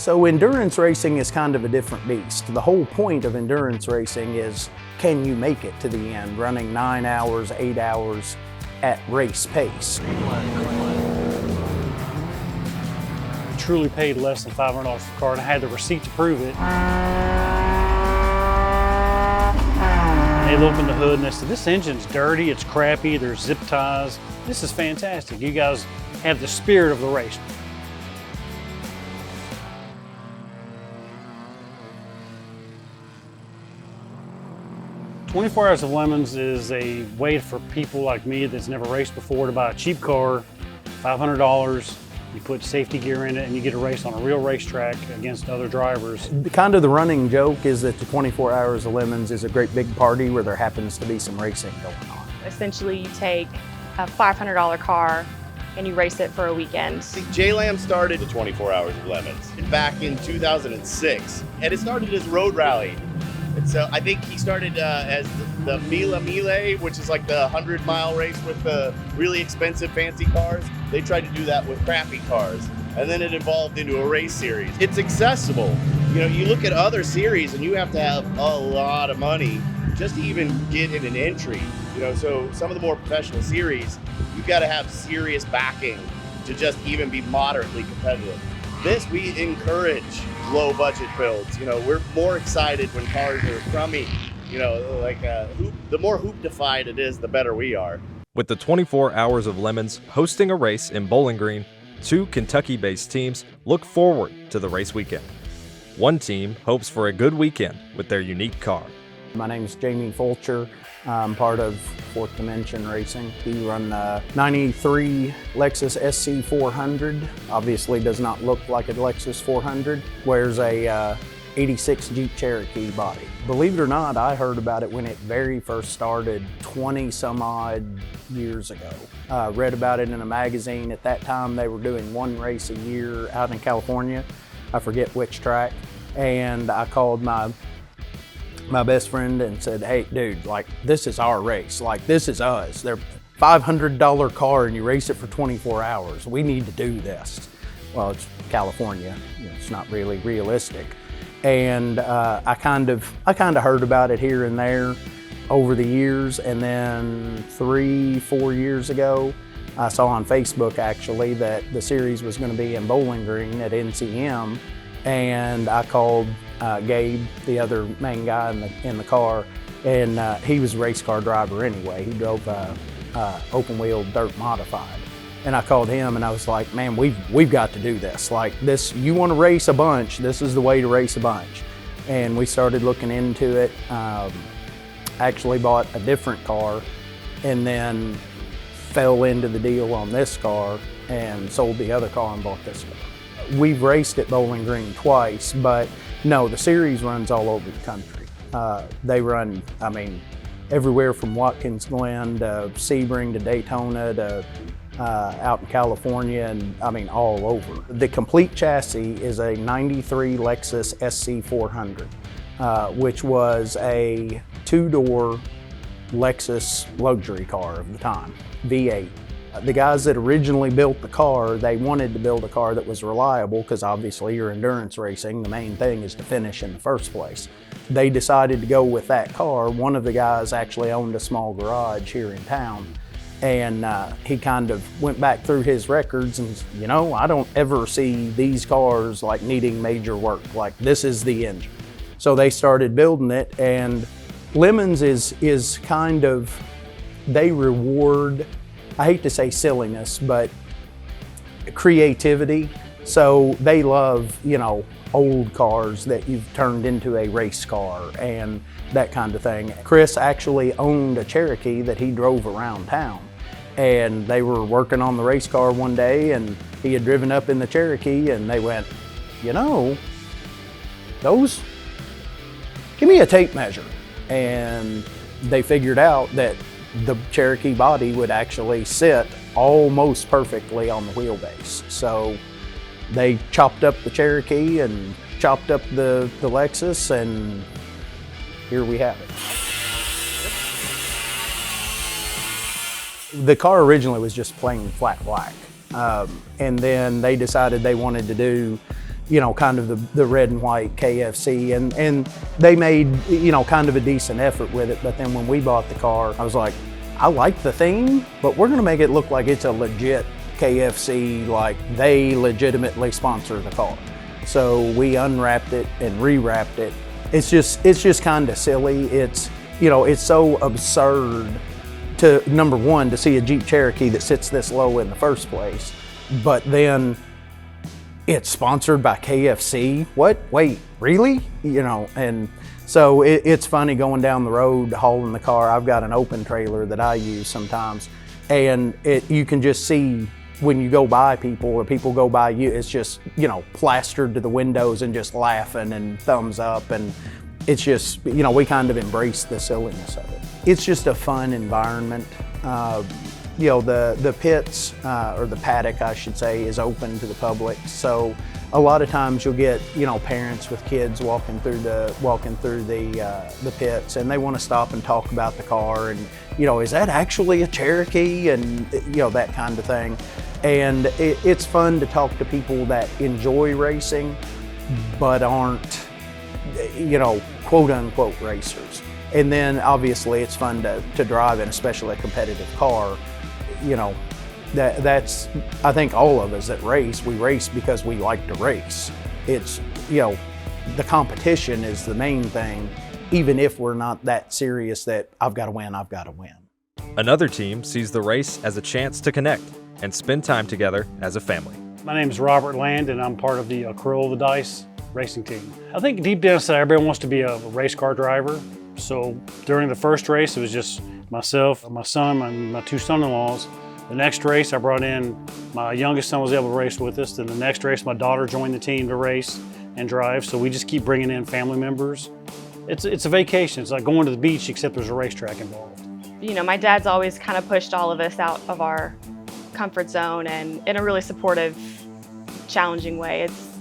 So endurance racing is kind of a different beast. The whole point of endurance racing is, can you make it to the end, running 9 hours, 8 hours at race pace? I truly paid less than $500 for the car, and I had the receipt to prove it. And they opened the hood and they said, this engine's dirty, it's crappy, there's zip ties. This is fantastic. You guys have the spirit of the race. "24 Hours of Lemons" is a way for people like me that's never raced before to buy a cheap car, $500. You put safety gear in it and you get to race on a real racetrack against other drivers. Kind of the running joke is that the 24 Hours of Lemons is a great big party where there happens to be some racing going on. Essentially, you take a $500 car and you race it for a weekend. J-Lam started the 24 Hours of Lemons back in 2006, and it started as road rally. And so I think he started as the Mila Mile, which is like the 100-mile race with the really expensive fancy cars. They tried to do that with crappy cars, and then it evolved into a race series. It's accessible. You know, you look at other series and you have to have a lot of money just to even get in an entry. You know, so some of the more professional series, you've got to have serious backing to just even be moderately competitive. This, we encourage low budget builds. You know, we're more excited when cars are crummy. You know, like the more hoop-defied it is, the better we are. With the 24 Hours of Lemons hosting a race in Bowling Green, 2 Kentucky-based teams look forward to the race weekend. One team hopes for a good weekend with their unique car. My name is Jamie Fulcher. I'm part of Fourth Dimension Racing. We run a 93 Lexus SC 400. Obviously does not look like a Lexus 400. Wears a 86 Jeep Cherokee body. Believe it or not, I heard about it when it very first started 20 some odd years ago. Read about it in a magazine. At that time, they were doing one race a year out in California. I forget which track. And I called my best friend and said, hey, dude, like, this is our race. Like, this is us. They're $500 car and you race it for 24 hours. We need to do this. Well, it's California. It's not really realistic. And I kind of heard about it here and there over the years. And then 3-4 years ago, I saw on Facebook actually that the series was going to be in Bowling Green at NCM. And I called Gabe, the other main guy in the car, and he was a race car driver anyway. He drove open wheel dirt modified. And I called him and I was like, man, we've got to do this. Like this, you want to race a bunch, this is the way to race a bunch. And we started looking into it. Actually bought a different car and then fell into the deal on this car and sold the other car and bought this car. We've raced at Bowling Green twice, but no, the series runs all over the country. They run, I mean, everywhere from Watkins Glen to Sebring to Daytona to out in California, and I mean all over. The complete chassis is a 93 Lexus SC 400, which was a 2-door Lexus luxury car of the time, V8. The guys that originally built the car, they wanted to build a car that was reliable because obviously you're endurance racing, the main thing is to finish in the first place. They decided to go with that car. One of the guys actually owned a small garage here in town, and he kind of went back through his records and, you know, I don't ever see these cars like needing major work, like this is the engine. So they started building it, and Lemons is kind of, they reward, I hate to say silliness, but creativity. So they love, you know, old cars that you've turned into a race car and that kind of thing. Chris actually owned a Cherokee that he drove around town, and they were working on the race car one day and he had driven up in the Cherokee and they went, you know, those, give me a tape measure. And they figured out that the Cherokee body would actually sit almost perfectly on the wheelbase. So they chopped up the Cherokee and chopped up the Lexus, and here we have it. The car originally was just plain flat black. And then they decided they wanted to do you know, kind of the red and white KFC, and they made, you know, kind of a decent effort with it. But then when we bought the car, I was like, I like the theme, but we're gonna make it look like it's a legit KFC, like they legitimately sponsor the car. So we unwrapped it and rewrapped it. It's just kind of silly. It's, you know, it's so absurd to, number one, to see a Jeep Cherokee that sits this low in the first place, but then it's sponsored by KFC. What? Wait, really? You know, and so it's funny going down the road hauling the car. I've got an open trailer that I use sometimes, and you can just see when you go by people or people go by you, it's just, you know, plastered to the windows and just laughing and thumbs up, and it's just, you know, we kind of embrace the silliness of it. It's just a fun environment. You know, the pits, or the paddock, I should say, is open to the public. So a lot of times you'll get, you know, parents with kids walking through the pits, and they want to stop and talk about the car, and, you know, is that actually a Cherokee, and, you know, that kind of thing. And it's fun to talk to people that enjoy racing, but aren't, you know, quote unquote racers. And then obviously it's fun to drive in, especially a competitive car. You know, that's, I think all of us that race, we race because we like to race. It's, you know, the competition is the main thing, even if we're not that serious that I've got to win, I've got to win. Another team sees the race as a chance to connect and spend time together as a family. My name is Robert Land, and I'm part of the Corolla the Dice racing team. I think deep down inside, everybody wants to be a race car driver. So during the first race, it was just myself, my son, and my two son-in-laws. The next race, I brought in my youngest son was able to race with us. Then the next race, my daughter joined the team to race and drive. So we just keep bringing in family members. It's a vacation. It's like going to the beach, except there's a racetrack involved. You know, my dad's always kind of pushed all of us out of our comfort zone, and in a really supportive, challenging way. It's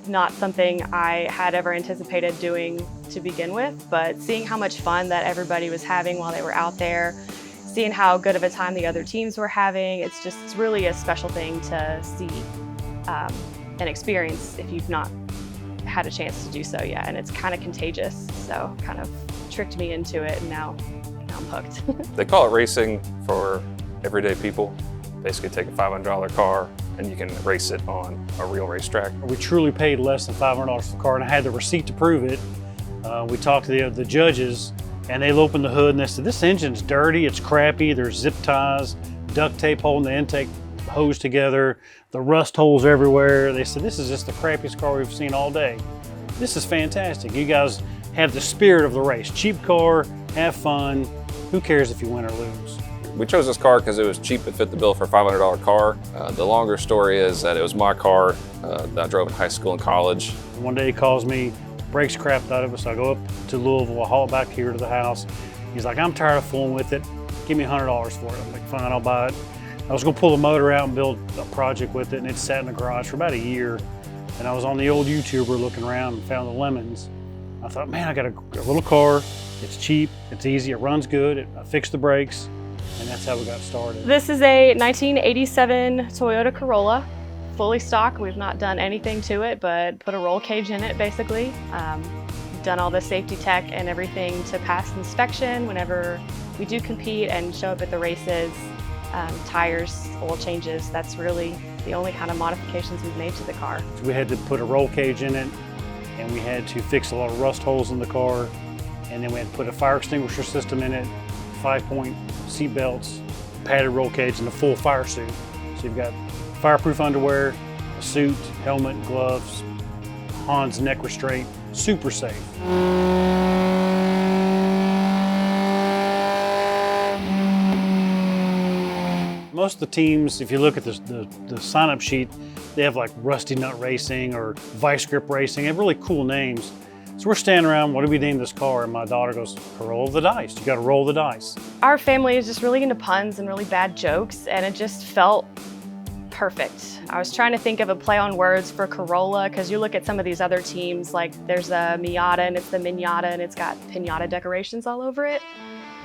not something I had ever anticipated doing to begin with, but seeing how much fun that everybody was having while they were out there, seeing how good of a time the other teams were having, it's really a special thing to see and experience if you've not had a chance to do so yet. And it's kind of contagious, so kind of tricked me into it, and now I'm hooked. They call it racing for everyday people. Basically take a $500 car and you can race it on a real racetrack. We truly paid less than $500 for the car, and I had the receipt to prove it. We talked to the judges, and they opened the hood and they said, this engine's dirty, it's crappy, there's zip ties, duct tape holding the intake hose together, the rust holes everywhere. They said, this is just the crappiest car we've seen all day. This is fantastic. You guys have the spirit of the race. Cheap car, have fun, who cares if you win or lose? We chose this car because it was cheap and fit the bill for a $500 car. The longer story is that it was my car that I drove in high school and college. One day he calls me, brakes crapped out of us. I go up to Louisville, I haul it back here to the house. He's like, I'm tired of fooling with it. Give me $100 for it. I'm like, fine, I'll buy it. I was gonna pull the motor out and build a project with it, and it sat in the garage for about a year. And I was on the old YouTuber looking around and found the Lemons. I thought, man, I got a little car. It's cheap, it's easy, it runs good. I fixed the brakes. And that's how we got started. This is a 1987 Toyota Corolla, fully stock. We've not done anything to it, but put a roll cage in it, basically. Done all the safety tech and everything to pass inspection whenever we do compete and show up at the races. Tires, oil changes, that's really the only kind of modifications we've made to the car. We had to put a roll cage in it, and we had to fix a lot of rust holes in the car, and then we had to put a fire extinguisher system in it, 5-point seat belts, padded roll cage, and a full fire suit. So you've got fireproof underwear, a suit, helmet, gloves, Hans neck restraint, super safe. Most of the teams, if you look at the sign-up sheet, they have like Rusty Nut Racing or Vice Grip Racing. They have really cool names. So we're standing around, what do we name this car? And my daughter goes, roll the dice. You gotta roll the dice. Our family is just really into puns and really bad jokes, and it just felt perfect. I was trying to think of a play on words for Corolla, because you look at some of these other teams, like there's a Miata and it's the Mignata and it's got pinata decorations all over it.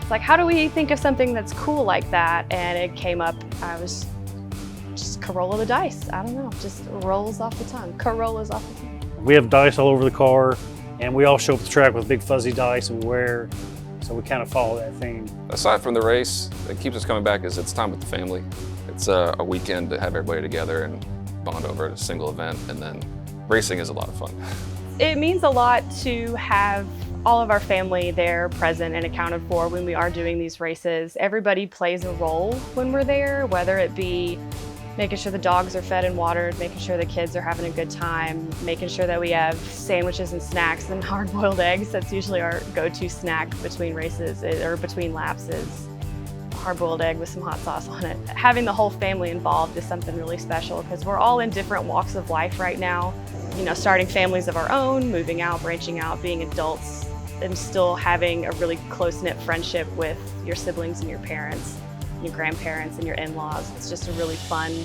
It's like, how do we think of something that's cool like that? And it came up, I was just Corolla the dice. I don't know, just rolls off the tongue. Corolla's off the tongue. We have dice all over the car, and we all show up at the track with big fuzzy dice and we wear, so we kind of follow that theme. Aside from the race, it keeps us coming back is it's time with the family. It's a weekend to have everybody together and bond over a single event, and then racing is a lot of fun. It means a lot to have all of our family there present and accounted for when we are doing these races. Everybody plays a role when we're there, whether it be making sure the dogs are fed and watered, making sure the kids are having a good time, making sure that we have sandwiches and snacks and hard-boiled eggs. That's usually our go-to snack between races or between laps is hard-boiled egg with some hot sauce on it. Having the whole family involved is something really special because we're all in different walks of life right now. You know, starting families of our own, moving out, branching out, being adults, and still having a really close-knit friendship with your siblings and your parents, your grandparents and your in-laws. It's just a really fun,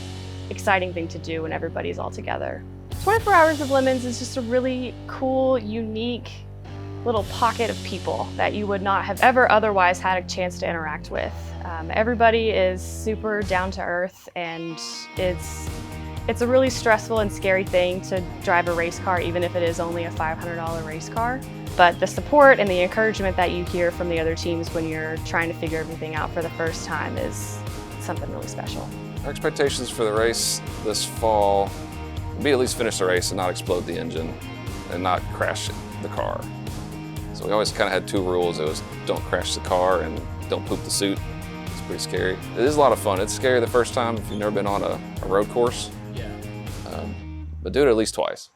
exciting thing to do when everybody's all together. 24 Hours of Lemons is just a really cool, unique little pocket of people that you would not have ever otherwise had a chance to interact with. Everybody is super down to earth, and it's a really stressful and scary thing to drive a race car, even if it is only a $500 race car. But the support and the encouragement that you hear from the other teams when you're trying to figure everything out for the first time is something really special. Our expectations for the race this fall will be at least finish the race and not explode the engine and not crash the car. So we always kind of had two rules. It was don't crash the car and don't poop the suit. It's pretty scary. It is a lot of fun. It's scary the first time if you've never been on a road course. But do it at least twice.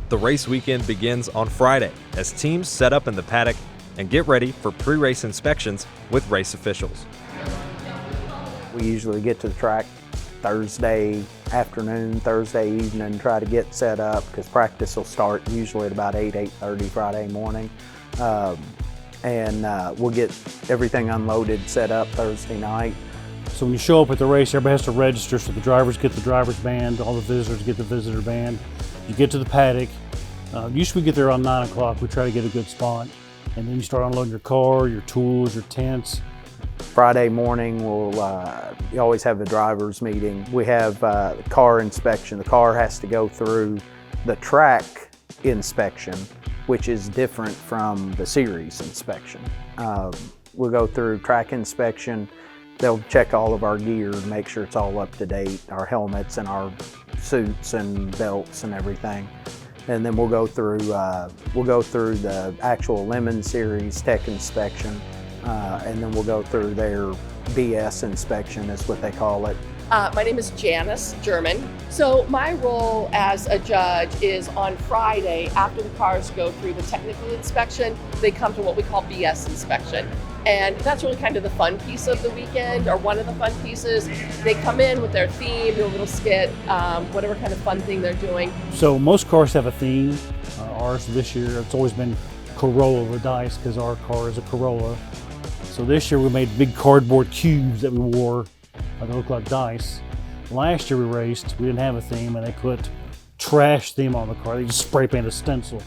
The race weekend begins on Friday as teams set up in the paddock and get ready for pre-race inspections with race officials. We usually get to the track Thursday afternoon, Thursday evening, try to get set up because practice will start usually at about 8:30 Friday morning. We'll get everything unloaded, set up Thursday night. So when you show up at the race, everybody has to register, so the drivers get the driver's band, all the visitors get the visitor band. You get to the paddock. Usually we get there around 9 o'clock. We try to get a good spot. And then you start unloading your car, your tools, your tents. Friday morning, you always have the driver's meeting. We have car inspection. The car has to go through the track inspection, which is different from the series inspection. We'll go through track inspection. They'll check all of our gear and make sure it's all up to date, our helmets and our suits and belts and everything. And then we'll go through the actual Lemon Series tech inspection, and then we'll go through their BS inspection is what they call it. My name is Janice German. So my role as a judge is on Friday, after the cars go through the technical inspection, they come to what we call BS inspection. And that's really kind of the fun piece of the weekend, or one of the fun pieces. They come in with their theme, do a little skit, whatever kind of fun thing they're doing. So most cars have a theme. Ours this year, it's always been Corolla the dice because our car is a Corolla. So this year we made big cardboard cubes that we wore that look like dice. Last year we raced, we didn't have a theme, and they put trash theme on the car. They just spray paint a stencil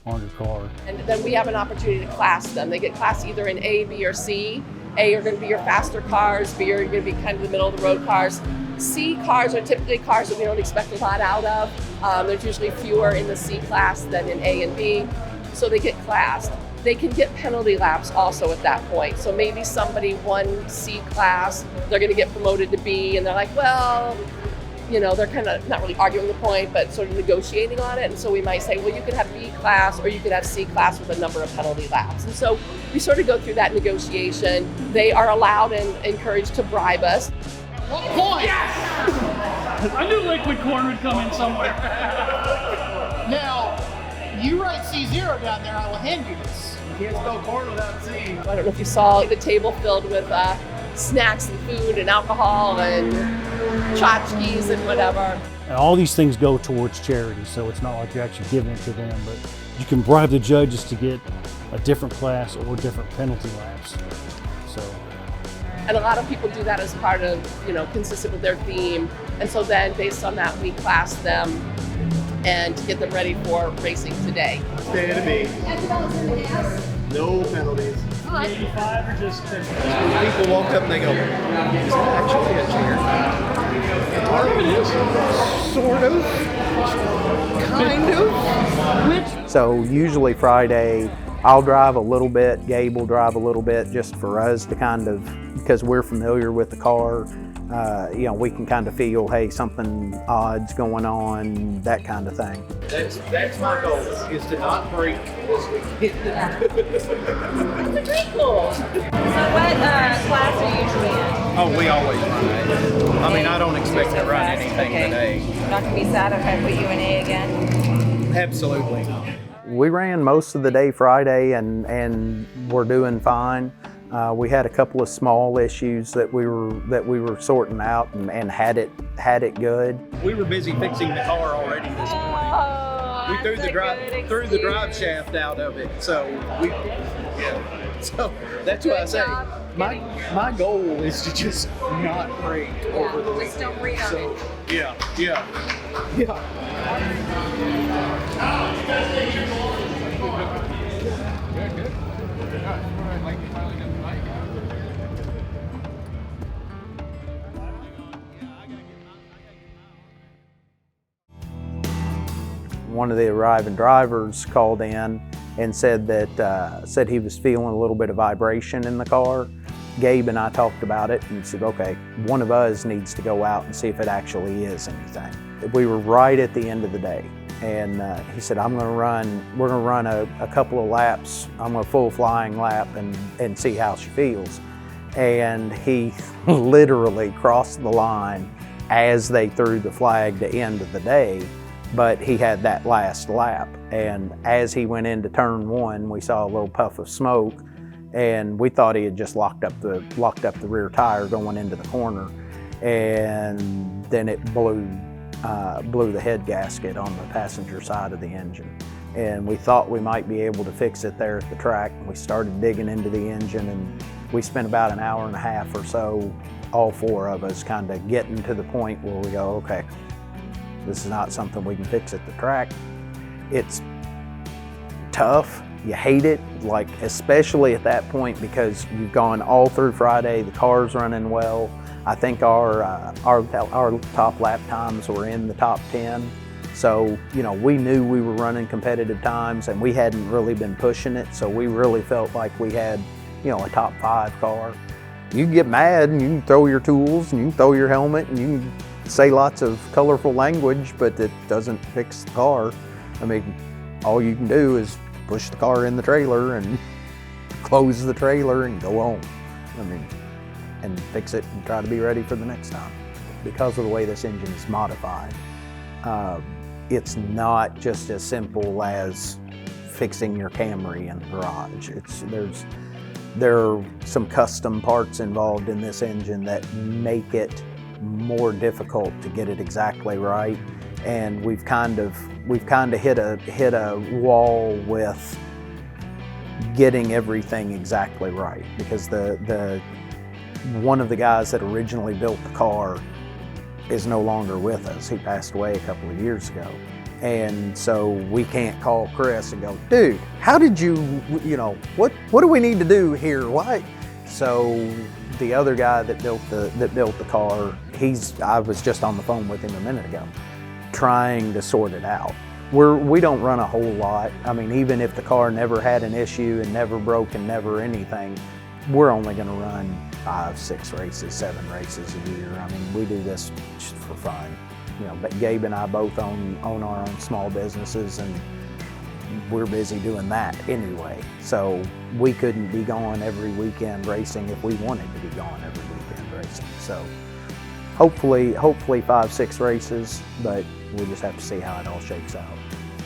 on your car. And then we have an opportunity to class them. They get classed either in A, B, or C. A are going to be your faster cars, B are going to be kind of the middle of the road cars. C cars are typically cars that we don't expect a lot out of. There's usually fewer in the C class than in A and B, so they get classed. They can get penalty laps also at that point. So maybe somebody won C class, they're going to get promoted to B, and they're like, well, you know, they're kind of not really arguing the point, but sort of negotiating on it. And so we might say, well, you could have B class or you could have C class with a number of penalty laps. And so we sort of go through that negotiation. They are allowed and encouraged to bribe us. What point? Yes! I knew liquid corn would come in somewhere. Now, you write C0 down there, I will hand you this. You can't spell corn without C. I don't know if you saw the table filled with snacks and food and alcohol and tchotchkes and whatever. And all these things go towards charity, so it's not like you're actually giving it to them, but you can bribe the judges to get a different class or different penalty laps. So. And a lot of people do that as part of, you know, consistent with their theme. And so then based on that, we class them and get them ready for racing today. Stay to B. No penalties. 85 or just 50? People walk up and they go, is that actually a chair? Part of it is. Sort of. Kind of. So usually Friday, I'll drive a little bit, Gabe will drive a little bit, just for us to kind of, because we're familiar with the car, you know, we can kind of feel, hey, something odd's going on, that kind of thing. That's my goal, is to not break this weekend. Pretty cool. So what class are you usually in? Oh, we always run A. I mean, I don't expect to run anything today. Not gonna be sad if I put you in A again? Absolutely not. We ran most of the day Friday and we're doing fine. We had a couple of small issues that we were sorting out and had it good. We were busy fixing the car already this morning. We threw the drive shaft out of it, so so that's why I say my goal is to just not break over the weekend. Just don't breathe on So it. yeah. One of the arriving drivers called in and said that he was feeling a little bit of vibration in the car. Gabe and I talked about it and said, okay, one of us needs to go out and see if it actually is anything. We were right at the end of the day, and he said, we're gonna run a couple of laps. I'm gonna full flying lap and see how she feels. And he literally crossed the line as they threw the flag to end of the day. But he had that last lap, and as he went into turn one, we saw a little puff of smoke, and we thought he had just locked up the rear tire going into the corner, and then it blew the head gasket on the passenger side of the engine. And we thought we might be able to fix it there at the track. We started digging into the engine, and we spent about an hour and a half or so, all four of us, kind of getting to the point where we go, okay, this is not something we can fix at the track. It's tough, you hate it, like especially at that point because you've gone all through Friday, the car's running well. I think our top lap times were in the top 10. So, you know, we knew we were running competitive times and we hadn't really been pushing it. So we really felt like we had, you know, a top 5 car. You can get mad and you can throw your tools and you can throw your helmet and you can say lots of colorful language, but it doesn't fix the car. I mean, all you can do is push the car in the trailer and close the trailer and go home. I mean, and fix it and try to be ready for the next time. Because of the way this engine is modified, it's not just as simple as fixing your Camry in the garage. There are some custom parts involved in this engine that make it more difficult to get it exactly right, and we've kind of hit a wall with getting everything exactly right, because the one of the guys that originally built the car is no longer with us. He passed away a couple of years ago, and so we can't call Chris and go, dude, how did you know, what do we need to do here? Why? So the other guy that built the car, I was just on the phone with him a minute ago, trying to sort it out. We don't run a whole lot. I mean, even if the car never had an issue and never broke and never anything, we're only going to run 5, 6 races, 7 races a year. I mean, we do this just for fun. You know, but Gabe and I both own our own small businesses, and we're busy doing that anyway. So we couldn't be going every weekend racing if we wanted to be going every weekend racing. So hopefully 5, 6 races, but we just have to see how it all shakes out.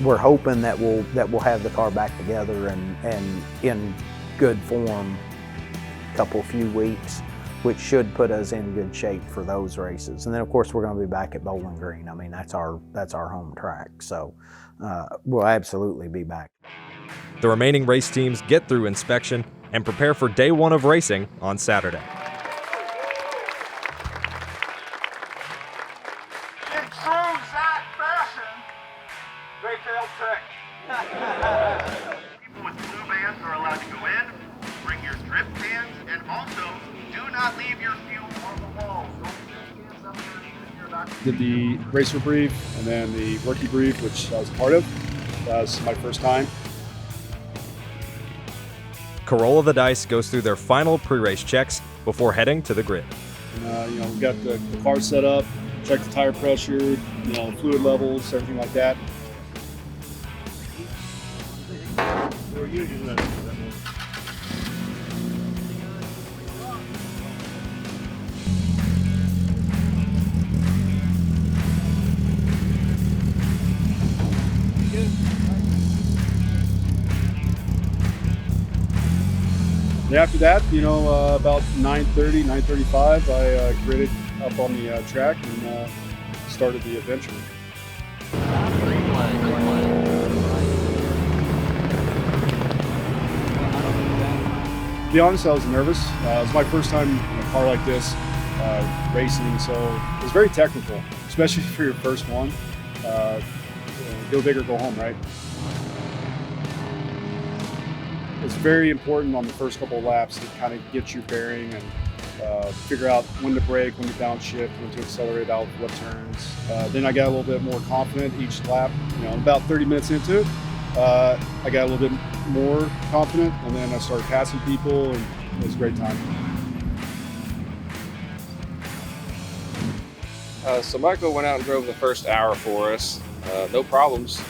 We're hoping that we'll have the car back together and in good form a few weeks, which should put us in good shape for those races. And then of course we're going to be back at Bowling Green. I mean, that's our home track. So we'll absolutely be back. The remaining race teams get through inspection and prepare for day 1 of racing on Saturday. In true Zach fashion, they failed tech. People with blue bands are allowed to go in. Bring your drip cans, and also do not leave your fuel on the walls. Don't leave your cans up there in your Did the racer brief and then the rookie brief, which I was a part of. That was my first time. Corolla the Dice goes through their final pre-race checks before heading to the grid. We got the car set up, check the tire pressure, fluid levels, everything like that. And after that, about 9:30, 9:35, I graded up on the track and started the adventure. To be honest, I was nervous. It was my first time in a car like this, racing, so it was very technical, especially for your first one. Go big or go home, right? It's very important on the first couple of laps to kind of get your bearing and figure out when to brake, when to downshift, when to accelerate out what turns. Then I got a little bit more confident each lap. About 30 minutes into it, I got a little bit more confident, and then I started passing people, and it was a great time. So Michael went out and drove the first hour for us. No problems,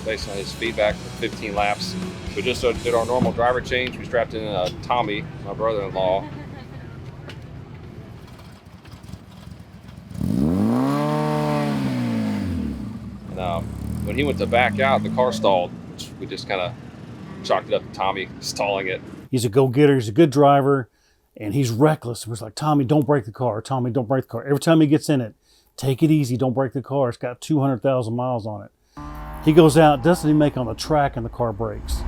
based on his feedback for 15 laps. We just did our normal driver change. We strapped in Tommy, my brother-in-law. And when he went to back out, the car stalled. We just kind of chalked it up to Tommy stalling it. He's a go-getter. He's a good driver, and he's reckless. It was like, Tommy, don't break the car. Tommy, don't break the car. Every time he gets in it, take it easy. Don't break the car. It's got 200,000 miles on it. He goes out, doesn't even make it on the track, and the car breaks.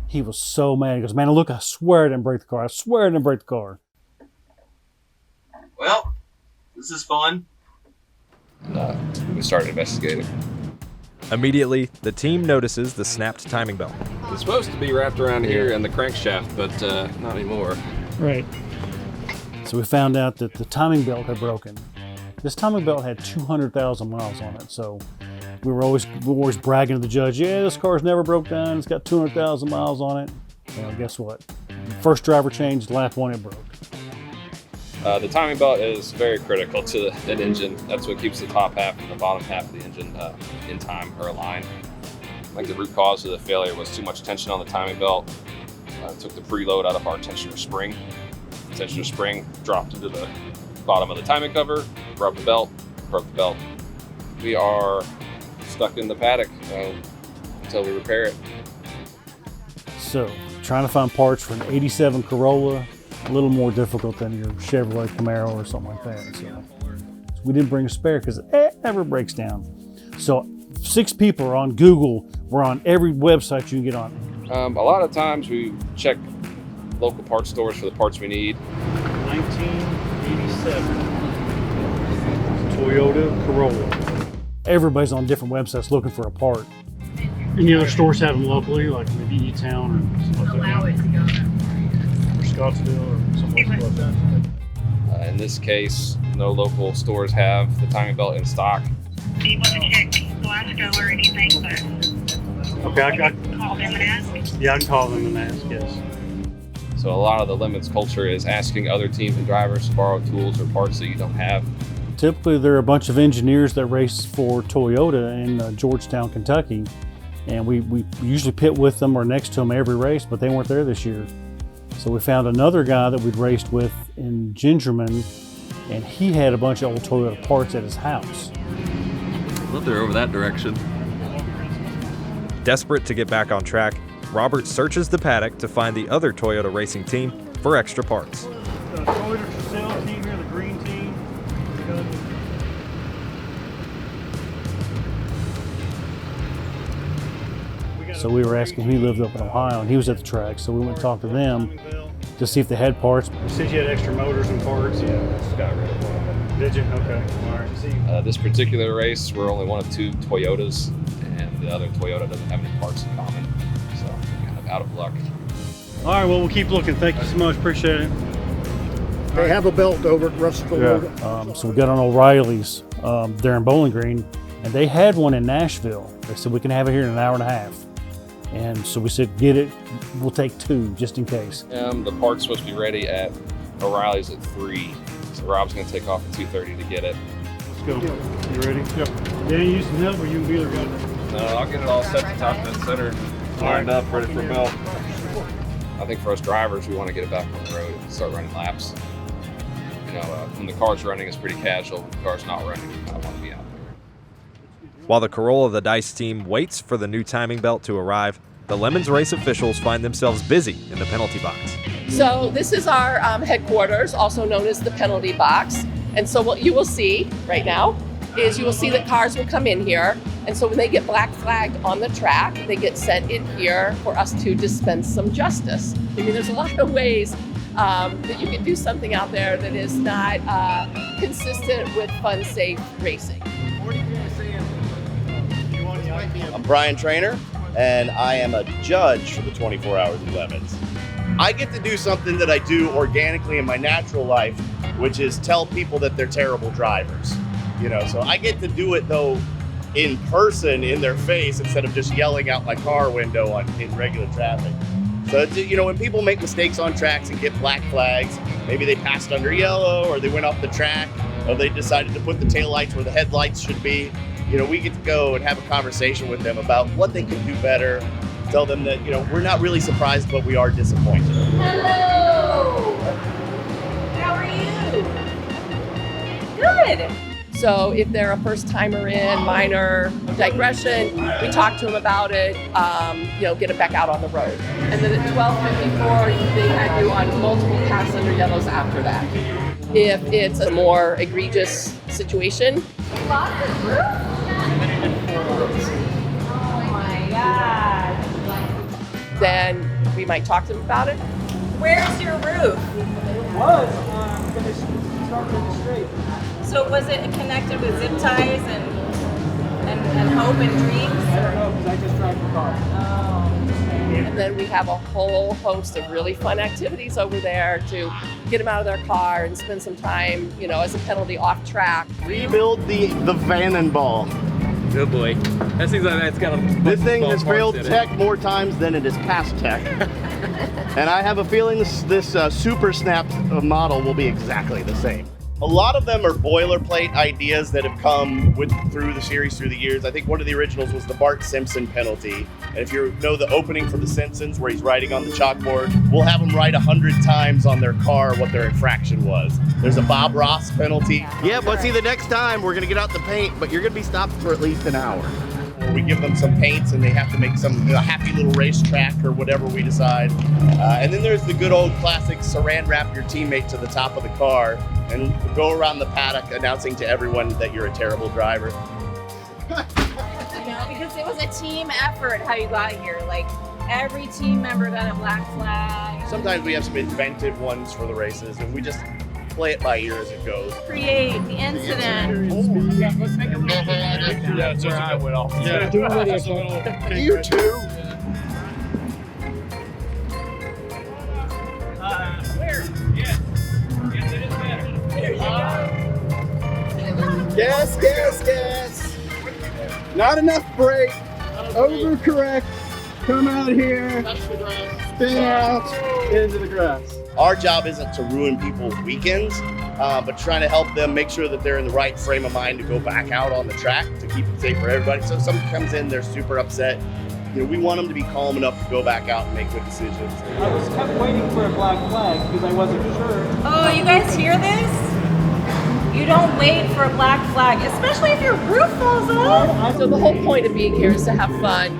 He was so mad. He goes, man, look, I swear I didn't break the car. I swear I didn't break the car. Well, this is fun. We started investigating. Immediately, the team notices the snapped timing belt. It's supposed to be wrapped around here in the crankshaft, but not anymore. Right. So we found out that the timing belt had broken. This timing belt had 200,000 miles on it, so we were always bragging to the judge, yeah, this car's never broke down, it's got 200,000 miles on it. Well, guess what? First driver change, lap one, it broke. The timing belt is very critical to an engine. That's what keeps the top half and the bottom half of the engine in time or aligned. Like the root cause of the failure was too much tension on the timing belt. Took the preload out of our tensioner spring. The tensioner spring dropped into the bottom of the timing cover, rubbed the belt, broke the belt. We are stuck in the paddock until we repair it. So, trying to find parts for an 87 Corolla, a little more difficult than your Chevrolet Camaro or something like that. So we didn't bring a spare because it never breaks down. So 6 people are on Google. We're on every website you can get on. A lot of times we check local parts stores for the parts we need. 1987 Toyota Corolla. Everybody's on different websites looking for a part. Any other stores have them locally, like maybe E-Town or something like that? Or Scottsdale or someplace like that? In this case, no local stores have the timing belt in stock. Do you want to check Glasgow or anything? But Okay, I call them and ask? Yeah, I can call them and ask, yes. So a lot of the limits culture is asking other teams and drivers to borrow tools or parts that you don't have. Typically, there are a bunch of engineers that race for Toyota in Georgetown, Kentucky, and we usually pit with them or next to them every race, but they weren't there this year. So we found another guy that we'd raced with in Gingerman, and he had a bunch of old Toyota parts at his house. Well, they're over that direction. Desperate to get back on track, Robert searches the paddock to find the other Toyota racing team for extra parts. The Toyota Tercel team here, the green team. So we were asking, he lived up in Ohio and he was at the track, so we went and talked to them. to see if they had parts. You said you had extra motors and parts. Yeah, I just got rid of one of them. Did you? Okay. All right. See. This particular race, we're only one of 2 Toyotas, and the other Toyota doesn't have any parts in common, so kind of out of luck. All right, well, we'll keep looking. Thank you so much. Appreciate it. They have a belt over at Russellville. Yeah. So we got on O'Reilly's there in Bowling Green, and they had one in Nashville. They said we can have it here in an hour and a half. And so we said, get it. We'll take 2 just in case. The part's supposed to be ready at O'Reilly's at 3. So Rob's going to take off at 2:30 to get it. Let's go. You ready? Yep. Dan, you need some help, or you can be there, got it? No, I'll get it all set to top and center, lined up, ready for belt. I think for us drivers, we want to get it back on the road and start running laps. You know, when the car's running, it's pretty casual. When the car's not running, we kind of want to be out there. While the Corolla the Dice team waits for the new timing belt to arrive, the Lemons race officials find themselves busy in the penalty box. So this is our headquarters, also known as the penalty box. And so what you will see right now is you will see that cars will come in here. And so when they get black flagged on the track, they get sent in here for us to dispense some justice. I mean, there's a lot of ways that you can do something out there that is not consistent with fun, safe racing. I'm Brian Trainer, and I am a judge for the 24 Hours of Lemons. I get to do something that I do organically in my natural life, which is tell people that they're terrible drivers. You know, so I get to do it though in person, in their face, instead of just yelling out my car window in regular traffic. So, you know, when people make mistakes on tracks and get black flags, maybe they passed under yellow, or they went off the track, or they decided to put the taillights where the headlights should be, you know, we get to go and have a conversation with them about what they can do better, tell them that, you know, we're not really surprised, but we are disappointed. Hello! How are you? Good! So if they're a first timer in, minor digression, we talk to them about it, you know, get them back out on the road. And then at 12:54, they had you on multiple pass under yellows after that. If it's a more egregious situation, Oh my God. then we might talk to them about it. Where's your roof? It was going to start with the straight. So was it connected with zip ties and hope and dreams? I don't know, because I just drive the car. Oh. And then we have a whole host of really fun activities over there to get them out of their car and spend some time, you know, as a penalty off track. Rebuild the Vannenball. Oh boy. That seems like that's got a This thing has failed tech more times than it has passed tech. And I have a feeling this Super Snap model will be exactly the same. A lot of them are boilerplate ideas that have come through the series through the years. I think one of the originals was the Bart Simpson penalty. And if you know the opening for The Simpsons where he's writing on the chalkboard, we'll have them write 100 times on their car what their infraction was. There's a Bob Ross penalty. Yeah, but see, the next time we're gonna get out the paint, but you're gonna be stopped for at least an hour. We give them some paints and they have to make some happy little racetrack or whatever we decide. And then there's the good old classic saran wrap your teammate to the top of the car and go around the paddock announcing to everyone that you're a terrible driver. You know, because it was a team effort how you got here. Like every team member got a black flag. Sometimes we have some inventive ones for the races and we just play it by ear as it goes. Create the incident. Yeah, let's make a little bit. Yeah, it's just I went off. Yeah, do a video. You too. Where? Yeah. Yes, it is better. There you go. Gas. Not enough brake. Overcorrect. Come out here. Spin out into the grass. Our job isn't to ruin people's weekends, but trying to help them make sure that they're in the right frame of mind to go back out on the track to keep it safe for everybody. So if someone comes in, they're super upset. You know, we want them to be calm enough to go back out and make good decisions. I was kept waiting for a black flag because I wasn't sure. Oh, you guys hear this? You don't wait for a black flag, especially if your roof falls off. So the whole point of being here is to have fun.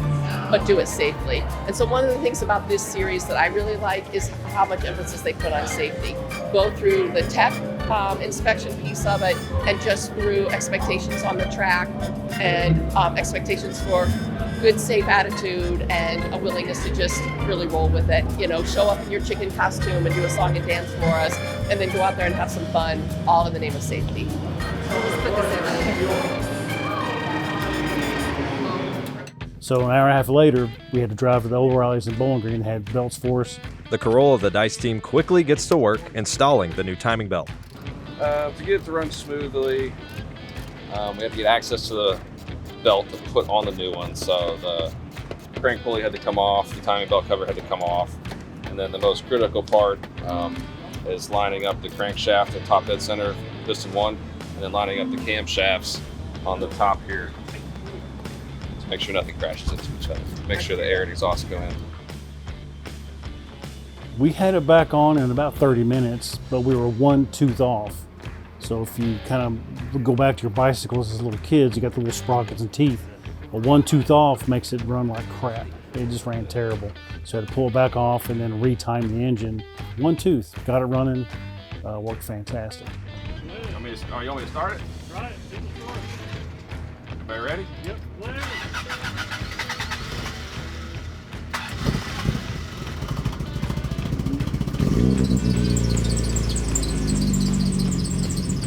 but do it safely. And so one of the things about this series that I really like is how much emphasis they put on safety, both through the tech inspection piece of it and just through expectations on the track and expectations for good, safe attitude and a willingness to just really roll with it. You know, show up in your chicken costume and do a song and dance for us, and then go out there and have some fun, all in the name of safety. So an hour and a half later, we had to drive to the old rallies in Bowling Green and had belts for us. The Corolla of the Dice team quickly gets to work installing the new timing belt. To get it to run smoothly, we had to get access to the belt to put on the new one. So the crank pulley had to come off, the timing belt cover had to come off, and then the most critical part is lining up the crankshaft at top dead center, piston one, and then lining up the camshafts on the top here to make sure nothing crashes into each other. Make sure the air and exhaust go in. We had it back on in about 30 minutes, but we were one tooth off. So if you kind of go back to your bicycles as little kids, you got the little sprockets and teeth. But one tooth off makes it run like crap. It just ran terrible. So I had to pull it back off and then retime the engine. One tooth, got it running, worked fantastic. You want me to start it? Right, Everybody ready? Yep.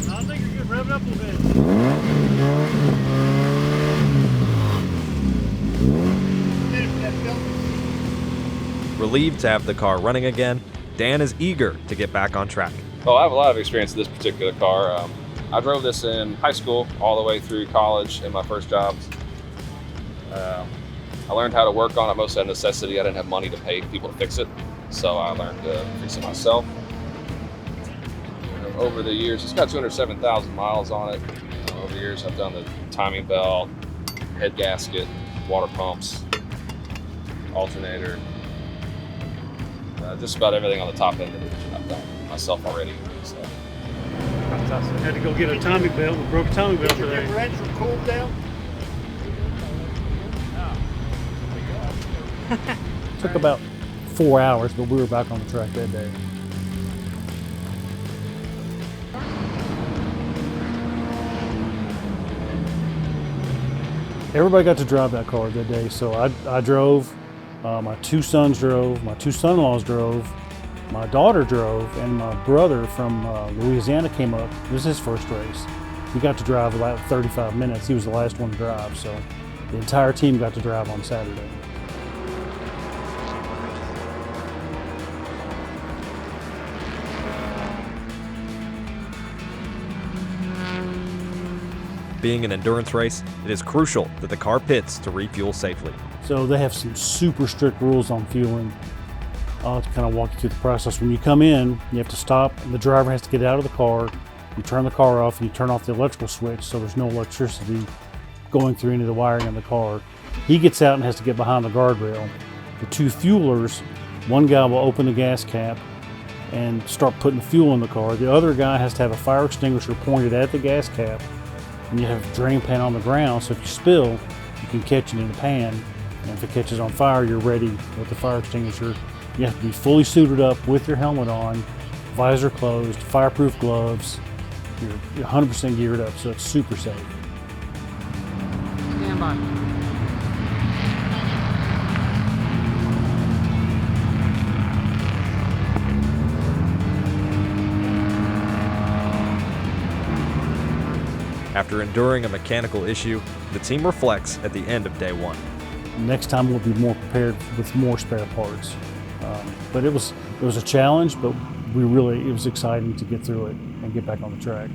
I think you're good. Rev it up a little bit. Relieved to have the car running again, Dan is eager to get back on track. Well, I have a lot of experience with this particular car. I drove this in high school all the way through college in my first jobs. I learned how to work on it mostly out of necessity. I didn't have money to pay people to fix it, so I learned to fix it myself. Over the years, it's got 207,000 miles on it. Over the years, I've done the timing belt, head gasket, water pumps, alternator, just about everything on the top end of the engine I've done myself already. So. Fantastic. Had to go get a timing belt. We broke a timing belt today. Did your differential cool down? Took about 4 hours, but we were back on the track that day. Everybody got to drive that car that day. So I drove, my two sons drove, my two son-in-laws drove, my daughter drove, and my brother from Louisiana came up. It was his first race. He got to drive about 35 minutes. He was the last one to drive, so the entire team got to drive on Saturday. Being an endurance race, it is crucial that the car pits to refuel safely. So they have some super strict rules on fueling. I'll have to kind of walk you through the process. When you come in, you have to stop, and the driver has to get out of the car. You turn the car off, and you turn off the electrical switch so there's no electricity going through any of the wiring in the car. He gets out and has to get behind the guardrail. The two fuelers, one guy will open the gas cap and start putting fuel in the car. The other guy has to have a fire extinguisher pointed at the gas cap, and you have a drain pan on the ground, so if you spill, you can catch it in the pan, and if it catches on fire, you're ready with the fire extinguisher. You have to be fully suited up with your helmet on, visor closed, fireproof gloves. You're 100% geared up, so it's super safe. Stand by. After enduring a mechanical issue, the team reflects at the end of day one. Next time we'll be more prepared with more spare parts. But it was a challenge, but it was exciting to get through it and get back on the track.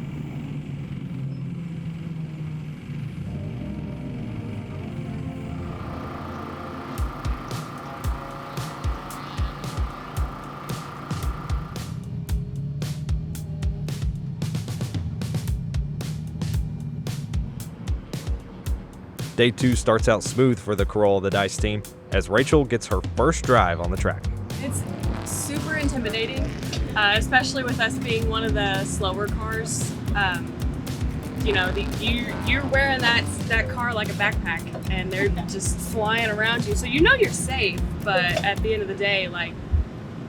Day 2 starts out smooth for the Corolla of the Dice team as Rachel gets her first drive on the track. It's super intimidating, especially with us being one of the slower cars. you know, you're wearing that car like a backpack, and they're just flying around you. So you know you're safe, but at the end of the day, like,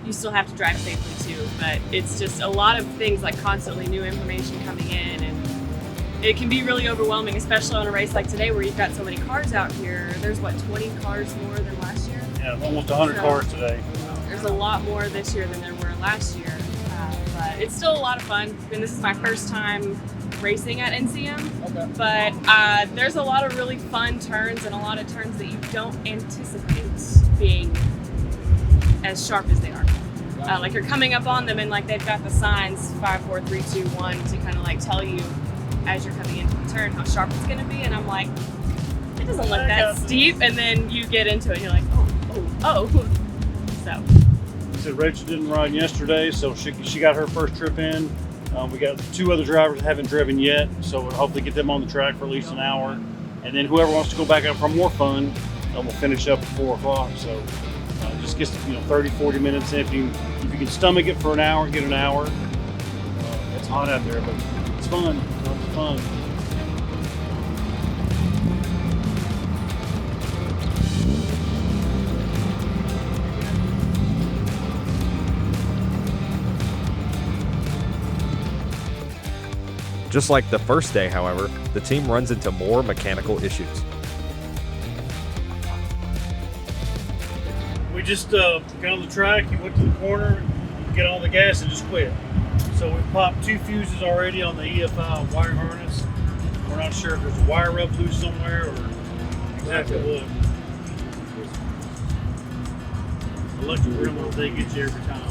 you still have to drive safely too. But it's just a lot of things, like constantly new information coming in, and it can be really overwhelming, especially on a race like today where you've got so many cars out here. There's what, 20 cars more than last year? Yeah, almost 100 cars today. There's a lot more this year than there were last year, but it's still a lot of fun. I mean, this is my first time racing at NCM, but there's a lot of really fun turns and a lot of turns that you don't anticipate being as sharp as they are. Like you're coming up on them and like they've got the signs 5, 4, 3, 2, 1 to kind of like tell you as you're coming into the turn how sharp it's going to be, and I'm like, it doesn't look that steep, and then you get into it and you're like, oh. So. So Rachel didn't ride yesterday, so she got her first trip in. We got 2 other drivers that haven't driven yet, so we'll hopefully get them on the track for at least an hour. And then whoever wants to go back out for more fun, we'll finish up at 4 o'clock. So just gets 30, 40 minutes in. If you can stomach it for an hour, get an hour. It's hot out there, but it's fun. It's fun. Just like the first day, however, the team runs into more mechanical issues. We just got on the track, you went to the corner, get on the gas and just quit. So we popped 2 fuses already on the EFI wire harness. We're not sure if there's a wire rub loose somewhere or exactly what. Electric gremlins, they get you every time.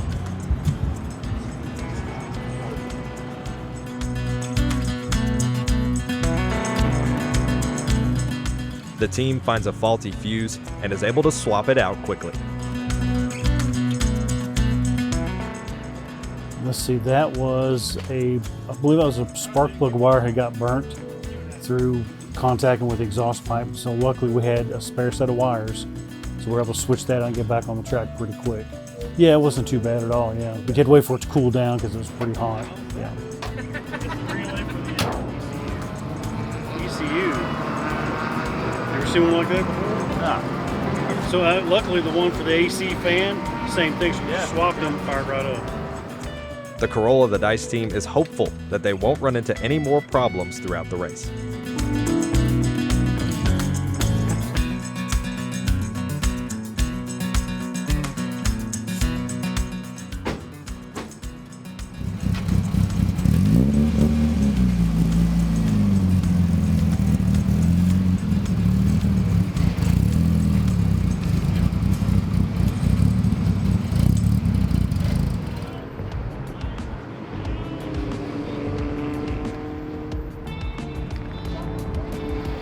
The team finds a faulty fuse and is able to swap it out quickly. Let's see, that was I believe that was a spark plug wire had got burnt through contacting with the exhaust pipe. So luckily we had a spare set of wires. So we're able to switch that out and get back on the track pretty quick. Yeah, it wasn't too bad at all, yeah. We had to wait for it to cool down because it was pretty hot, yeah. ECU. Ever seen one like that before? Nah. So luckily the one for the AC fan, same thing, so we just swapped them and fired right up. The Corolla the Dice team is hopeful that they won't run into any more problems throughout the race.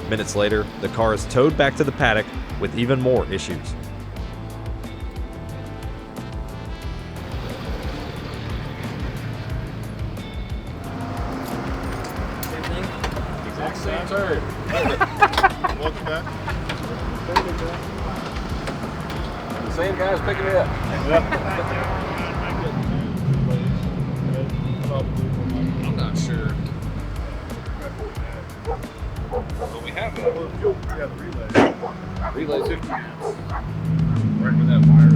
Minutes later, the car is towed back to the paddock with even more issues. Exact same turn. Welcome back. The same guy's picking me up. I'm not sure. But we have the relay. Relay's 50 amps. Right where that wire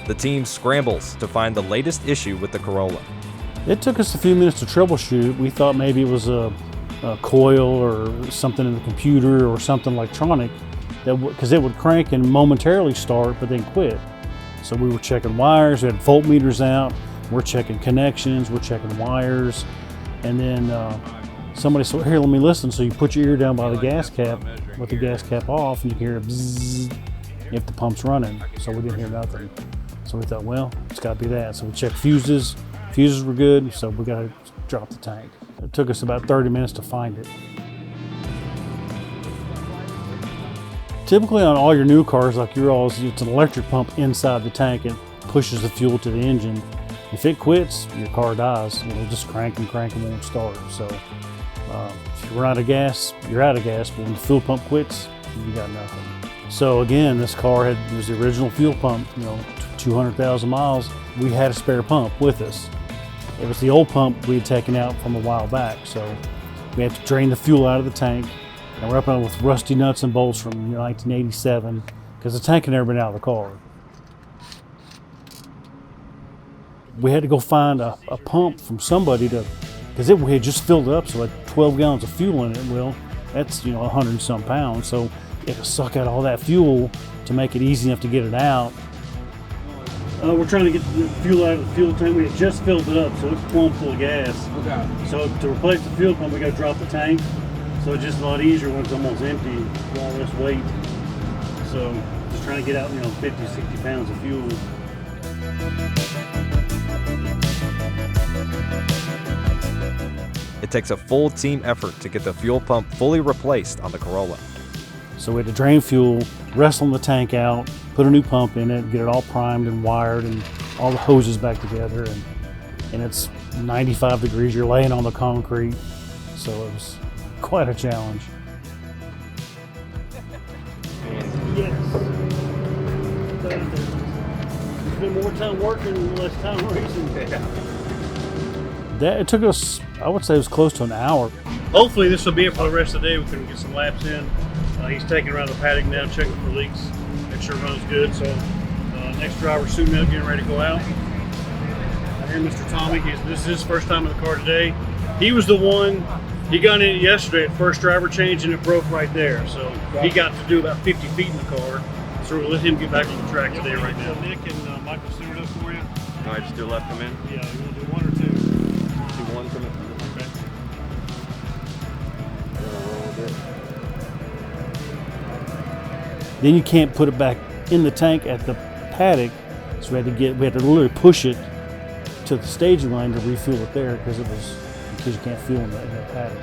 is. The team scrambles to find the latest issue with the Corolla. It took us a few minutes to troubleshoot. We thought maybe it was a coil or something in the computer or something electronic, because it would crank and momentarily start but then quit. So we were checking wires, we had voltmeters out, we're checking connections, we're checking wires, and then somebody said, here, let me listen. So you put your ear down by the gas cap with the gas cap off and you can hear a bzzz if the pump's running. So we didn't hear nothing. So we thought, well, it's got to be that. So we checked fuses. Fuses were good, so we got to drop the tank. It took us about 30 minutes to find it. Typically on all your new cars like your all's, it's an electric pump inside the tank. It pushes the fuel to the engine. If it quits, your car dies. It'll just crank and won't start. So if you run out of gas, you're out of gas. But when the fuel pump quits, you got nothing. So again, this car was the original fuel pump, 200,000 miles. We had a spare pump with us. It was the old pump we had taken out from a while back. So we had to drain the fuel out of the tank. And we're up on with rusty nuts and bolts from 1987 because the tank had never been out of the car. We had to go find a pump from somebody because we had just filled it up, so like 12 gallons of fuel in it. Well, that's 100 and some pounds, so it would suck out all that fuel to make it easy enough to get it out. We're trying to get the fuel out of the fuel tank. We had just filled it up, so it's plumb full of gas. Okay. So to replace the fuel pump, we got to drop the tank. So it's just a lot easier when it's almost empty, with all this weight. So just trying to get out, 50, 60 pounds of fuel. It takes a full team effort to get the fuel pump fully replaced on the Corolla. So we had to drain fuel, wrestle the tank out, put a new pump in it, get it all primed and wired and all the hoses back together. And it's 95 degrees, you're laying on the concrete. So it was quite a challenge. Yes. It's been more time working and less time racing. It took us, I would say it was close to an hour. Hopefully this will be it for the rest of the day. We can get some laps in. He's taking around the paddock now, checking for leaks, make sure it runs good. So next driver suiting up, getting ready to go out. I hear Mr. Tommy, this is his first time in the car today. He was the one, he got in it yesterday at first driver change and it broke right there. So he got to do about 50 feet in the car. So we'll let him get back on the track today right now. Nick and Michael suit it up for you. All right, just do a left come in. Yeah, you want to do one or two? Do one from it. Okay. Then you can't put it back in the tank at the paddock, so we had to literally push it to the staging line to refuel it there because you can't fuel in the paddock.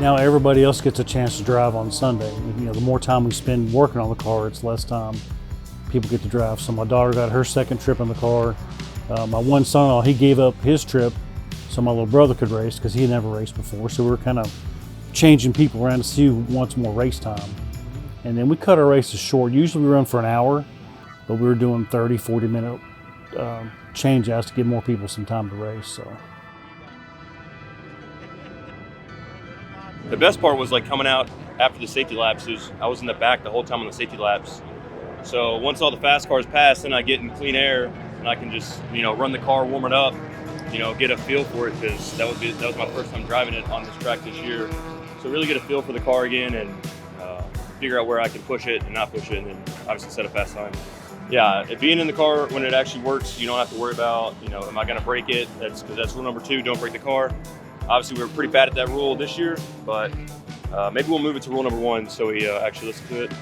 Now everybody else gets a chance to drive on Sunday. The more time we spend working on the car, it's less time people get to drive. So my daughter got her second trip in the car. My one son-in-law, he gave up his trip so my little brother could race because he had never raced before. So we were kind of changing people around to see who wants more race time. And then we cut our races short. Usually we run for an hour, but we were doing 30, 40-minute change outs to give more people some time to race. So. The best part was like coming out after the safety laps. I was in the back the whole time on the safety laps. So once all the fast cars pass, then I get in clean air and I can just, run the car, warm it up, get a feel for it because that was my first time driving it on this track this year. So really get a feel for the car again and figure out where I can push it and not push it, and then obviously set a fast time. Yeah, being in the car when it actually works, you don't have to worry about, am I going to break it? That's rule number 2, don't break the car. Obviously, we were pretty bad at that rule this year, but maybe we'll move it to rule number 1 so we actually listen to it.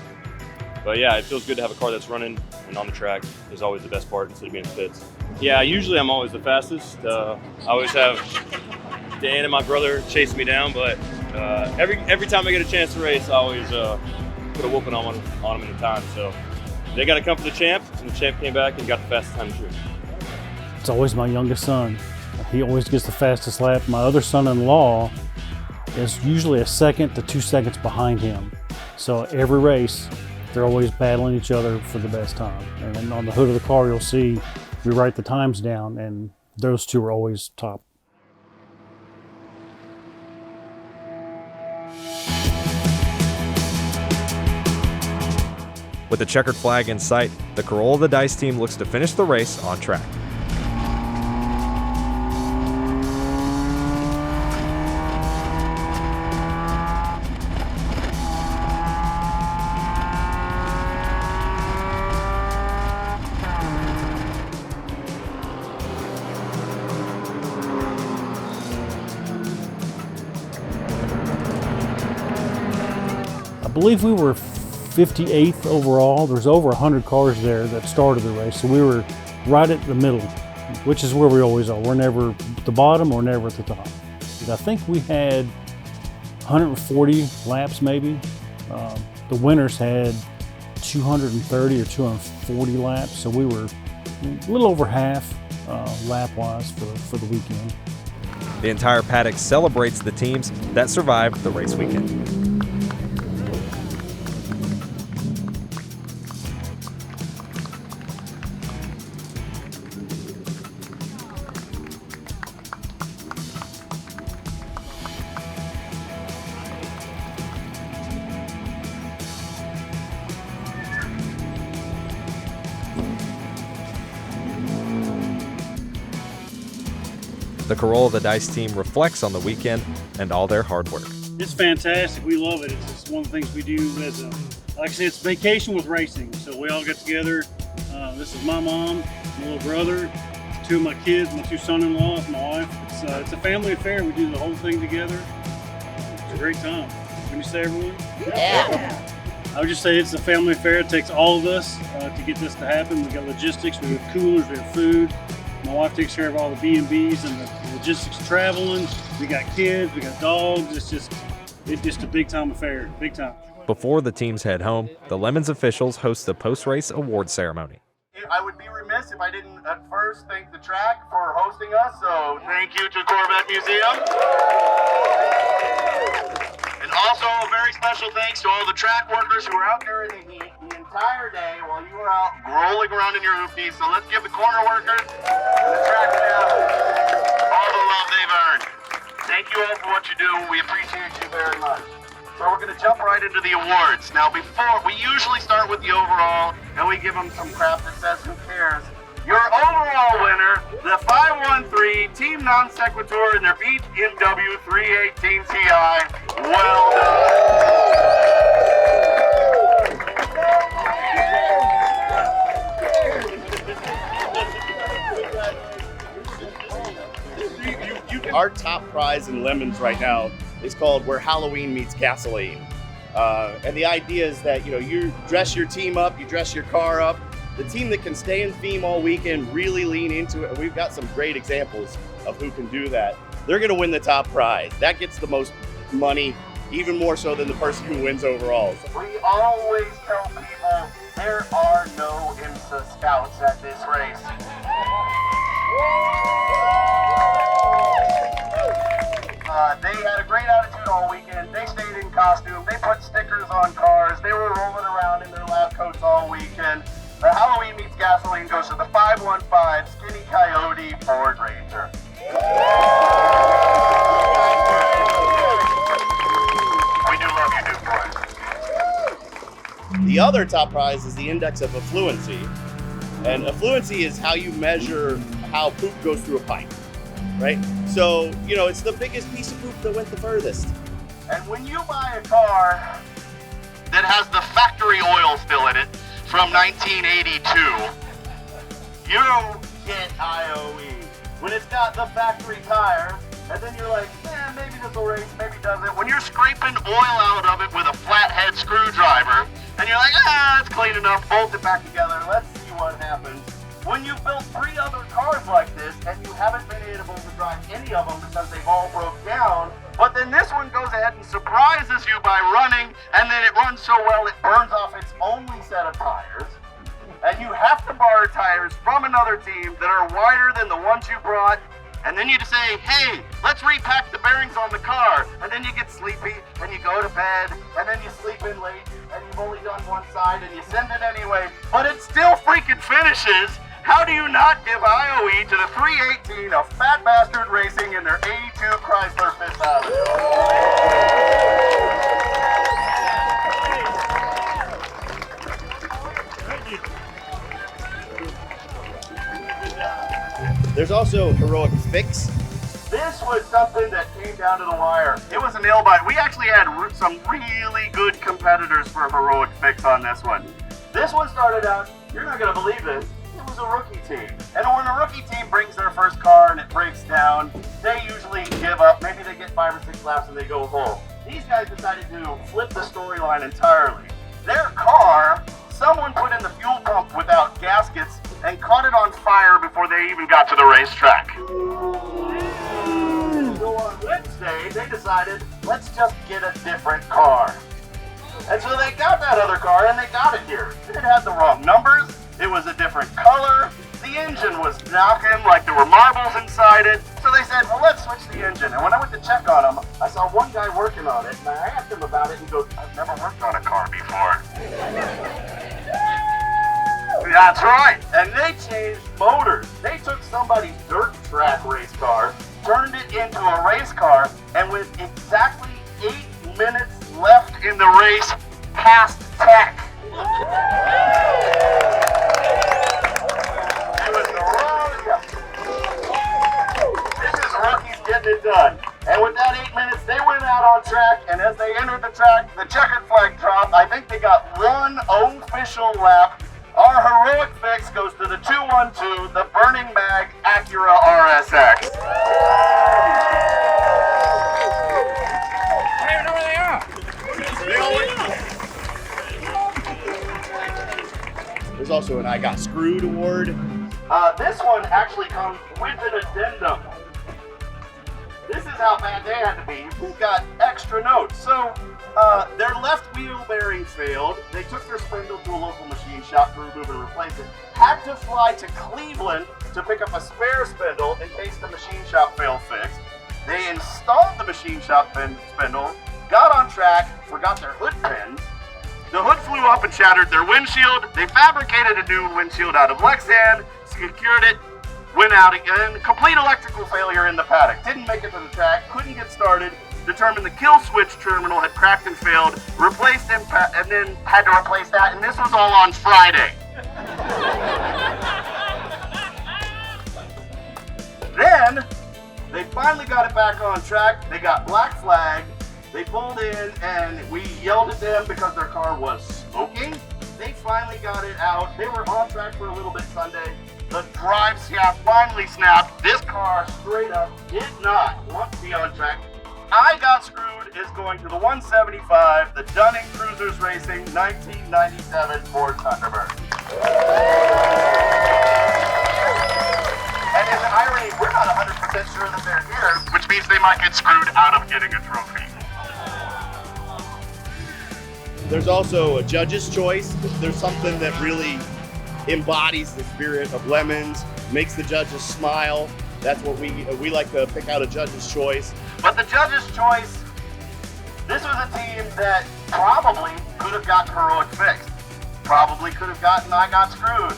But yeah, it feels good to have a car that's running and on the track is always the best part instead of being in the pits. Yeah, usually I'm always the fastest. I always have Dan and my brother chasing me down, but every time I get a chance to race, I always put a whooping on them in the time. So they got to come for the champ, and the champ came back and got the fastest time this year. It's always my youngest son. He always gets the fastest lap. My other son-in-law is usually a second to 2 seconds behind him. So every race, they're always battling each other for the best time. And then on the hood of the car, you'll see we write the times down, and those two are always top. With the checkered flag in sight, the Corolla the Dice team looks to finish the race on track. I believe we were 58th overall. There's over 100 cars there that started the race, so we were right at the middle, which is where we always are. We're never at the bottom or never at the top. I think we had 140 laps maybe. The winners had 230 or 240 laps, so we were a little over half lap-wise for the weekend. The entire paddock celebrates the teams that survived the race weekend. The Corolla the Dice team reflects on the weekend and all their hard work. It's fantastic. We love it. It's just one of the things we do as like I said, it's vacation with racing. So we all get together. This is my mom, my little brother, 2 of my kids, my 2 son-in-laws, my wife. It's a family affair. We do the whole thing together. It's a great time. Can you say everyone? Yeah. I would just say it's a family affair. It takes all of us to get this to happen. We got logistics, we have coolers, we have food. My wife takes care of all the B&Bs and the logistics of traveling. We got kids, we got dogs. It's just a big time affair, big time. Before the teams head home, the Lemons officials host the post-race award ceremony. I would be remiss if I didn't at first thank the track for hosting us, so thank you to Corvette Museum. And also a very special thanks to all the track workers who were out there in the heat the entire day while you were out rolling around in your hoopties. So let's give the corner workers and the track staff all the love they've earned. Thank you all for what you do. We appreciate you very much. So we're going to jump right into the awards. Now before, we usually start with the overall and we give them some crap that says who cares. Your overall winner, the 513 Team Non Sequitur in their BMW 318 Ti. Well done. Our top prize in Lemons right now is called Where Halloween Meets Gasoline. And the idea is that, you dress your team up, you dress your car up. The team that can stay in theme all weekend, really lean into it, and we've got some great examples of who can do that. They're gonna win the top prize. That gets the most money, even more so than the person who wins overall. We always tell people there are no IMSA scouts at this race. They had a great attitude all weekend. They stayed in costume. They put stickers on cars. They were rolling around in their lab coats all weekend. The Halloween Meets Gasoline goes to the 515 Skinny Coyote Ford Ranger. We do love you, Duke boys. The other top prize is the Index of Affluency. And affluency is how you measure how poop goes through a pipe, right? So, it's the biggest piece of poop that went the furthest. And when you buy a car that has the factory oil still in it from 1982, you get IOE. When it's got the factory tires, and then you're like, maybe this will race, maybe doesn't. When you're scraping oil out of it with a flathead screwdriver, and you're like, it's clean enough, bolt it back together, let's see what happens. When you've built 3 other cars like this, and you haven't been able to drive any of them because they've all broke down, but then this one goes ahead and surprises you by running, and then it runs so well it burns off its only set of tires, and you have to borrow tires from another team that are wider than the ones you brought, and then you just say, hey, let's repack the bearings on the car, and then you get sleepy, and you go to bed, and then you sleep in late, and you've only done one side, and you send it anyway, but it still freaking finishes. How do you not give IOE to the 318 of Fat Bastard Racing in their 82 Chrysler Fifth Avenue? There's also Heroic Fix. This was something that came down to the wire. It was a nail biter. We actually had some really good competitors for Heroic Fix on this one. This one started out, you're not going to believe this, it was a rookie team. And when a rookie team brings their first car and it breaks down, they usually give up. Maybe they get 5 or 6 laps and they go home. These guys decided to flip the storyline entirely. Their car, someone put in the fuel pump without gaskets and caught it on fire before they even got to the racetrack. So on Wednesday, they decided, let's just get a different car. And so they got that other car and they got it here. It had the wrong numbers. It was a different color. The engine was knocking like there were marbles inside it. So they said, well, let's switch the engine. And when I went to check on them, I saw one guy working on it. And I asked him about it and he goes, I've never worked on a car before. That's right. And they changed motors. They took somebody's dirt track race car, turned it into a race car, and with exactly 8 minutes left in the race, passed tech. It was the wrong. This is rookies getting it done. And with that 8 minutes, they went out on track, and as they entered the track, the checkered flag dropped. I think they got one official lap. Our heroic fix goes to the 212, the Burning Mag Acura RSX. I don't even know where they are. There's also an I Got Screwed award. This one actually comes with an addendum. This is how bad they had to be. We've got extra notes. So their left wheel bearing failed. They took their spindle to a local machine shop to remove and replace it. Had to fly to Cleveland to pick up a spare spindle in case the machine shop failed fixed. They installed the machine shop spindle, got on track, forgot their hood pins. The hood flew up and shattered their windshield. They fabricated a new windshield out of Lexan, secured it, went out again. Complete electrical failure in the paddock. Didn't make it to the track, couldn't get started. Determined the kill switch terminal had cracked and failed. Replaced and then had to replace that. And this was all on Friday. Then they finally got it back on track. They got black flagged. They pulled in and we yelled at them because their car was smoking. They finally got it out. They were on track for a little bit Sunday. The drive shaft finally snapped. This car straight up did not want to be on track. I Got Screwed is going to the 175, the Dunning Cruisers Racing 1997 Ford Thunderbird. And as an irony, we're not 100% sure that they're here, which means they might get screwed out of getting a trophy. There's also a judge's choice. There's something that really embodies the spirit of Lemons, makes the judges smile. That's what we like to pick out a judge's choice. But the judge's choice, this was a team that probably could have gotten heroic fixed. Probably could have gotten I Got Screwed.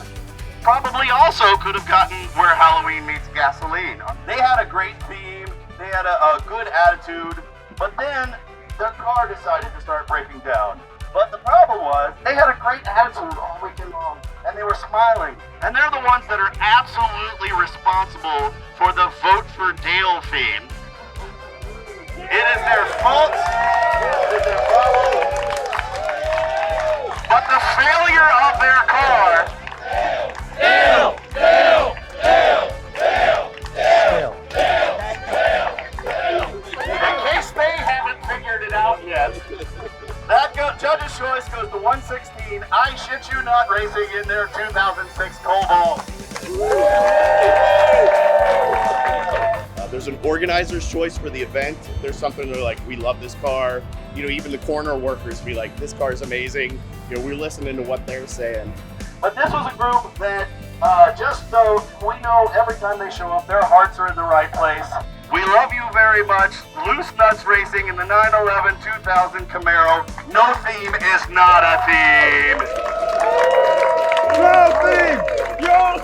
Probably also could have gotten Where Halloween Meets Gasoline. They had a great theme, they had a good attitude, but then their car decided to start breaking down. But the problem was, they had a great attitude all weekend long, and they were smiling. And they're the ones that are absolutely responsible for the Vote for Dale theme. It is their fault, it is their problem. But the failure of their car, Dale, Dale, Dale, Dale, Dale, Dale, Dale. In case they haven't figured it out yet, that judge's choice goes to 116, I Shit You Not Racing in their 2006 Cobalt. There's an organizer's choice for the event. There's something they're like, we love this car. You know, even the corner workers be like, this car is amazing. You know, we're listening to what they're saying. But this was a group that, just so we know every time they show up, their hearts are in the right place. We love you very much. Loose Nuts Racing in the 911 2000 Camaro. No theme is not a theme. No theme! Yo,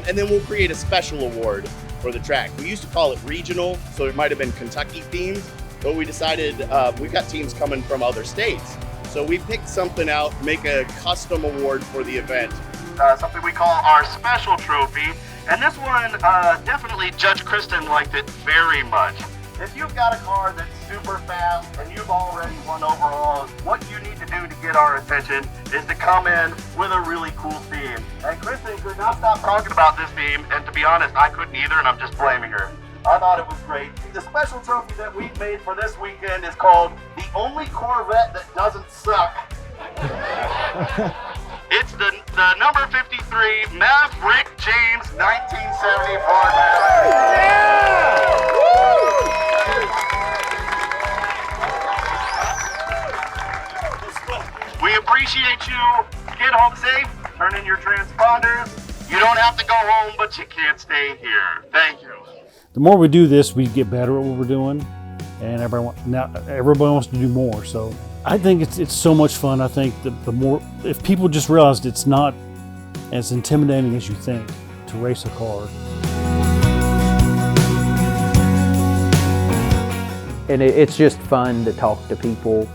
and then we'll create a special award for the track. We used to call it regional, so it might have been Kentucky themed, but we decided we've got teams coming from other states. So we picked something out, make a custom award for the event. Something we call our special trophy. And this one, definitely Judge Kristen liked it very much. If you've got a car that's super fast and you've already won overalls, what you need to do to get our attention is to come in with a really cool theme. And Kristen could not stop talking about this theme, and to be honest, I couldn't either, and I'm just blaming her. I thought it was great. The special trophy that we've made for this weekend is called The Only Corvette That Doesn't Suck. It's the number 53 Maverick James 1970 Ford Maverick. We appreciate you. Get home safe. Turn in your transponders. You don't have to go home, but you can't stay here. Thank you. The more we do this, we get better at what we're doing, and everybody wants to do more. So I think it's so much fun. I think the more, if people just realized it's not as intimidating as you think to race a car. And it's just fun to talk to people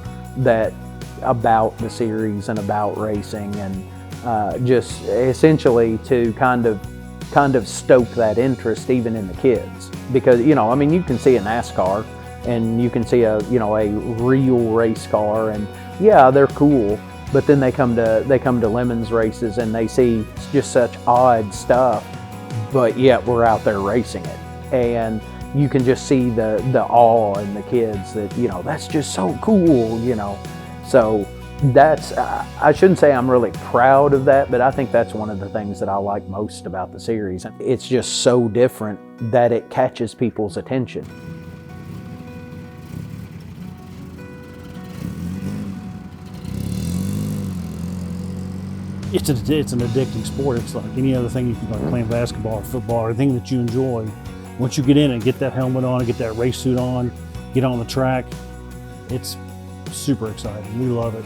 about the series and about racing, and just essentially to kind of stoke that interest even in the kids, because you can see a NASCAR and you can see a real race car, and yeah, they're cool, but then they come to Lemons races and they see just such odd stuff, but yet we're out there racing it, and you can just see the awe in the kids that that's just so cool, so that's I shouldn't say I'm really proud of that, but I think that's one of the things that I like most about the series. It's just so different that it catches people's attention. It's an addicting sport. It's like any other thing you can, like playing basketball or football or anything that you enjoy. Once you get in and get that helmet on and get that race suit on, get on the track, it's super exciting. We love it.